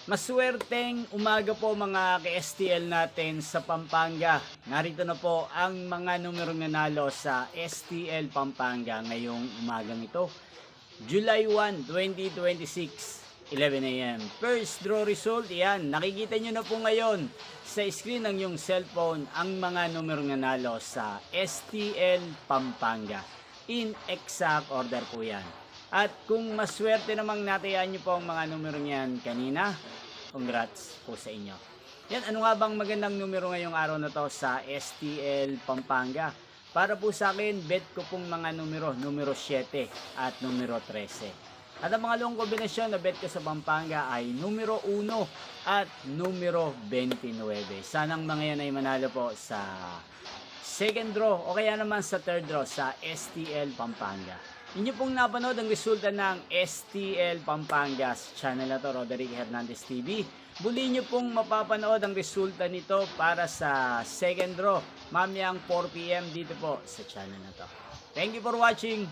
Maswerteng umaga po mga ka-STL natin sa Pampanga. Narito na po ang mga numerong nanalo sa STL Pampanga ngayong umagang ito. July 1, 2026, 11 a.m. First draw result, yan. Nakikita nyo na po ngayon sa screen ng yung cellphone ang mga numerong nanalo sa STL Pampanga. In exact order po yan. At kung maswerte namang natayaan nyo po ang mga numero niyan kanina, congrats po sa inyo. Yan, ano nga bang magandang numero ngayong araw na to sa STL Pampanga? Para po sa akin, bet ko pong mga numero 7 at numero 13. At ang mga long kombinasyon na bet ko sa Pampanga ay numero 1 at numero 29. Sanang mga yan ay manalo po sa second draw o kaya naman sa third draw sa STL Pampanga. Inyo pong napanood ang resulta ng STL Pampanga sa channel na to, Roderick Hernandez TV. Muli nyo pong mapapanood ang resulta nito para sa second draw mamayang 4 PM dito po sa channel na to. Thank you for watching.